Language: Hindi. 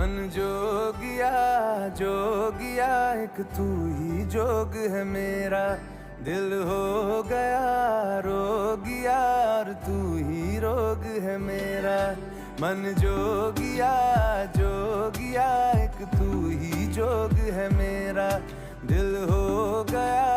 मन जोगिया जोगिया एक तू ही जोग है मेरा, दिल हो गया रोगिया और तू ही रोग है मेरा। मन जोगिया जोगिया एक तू ही जोग है मेरा, दिल हो गया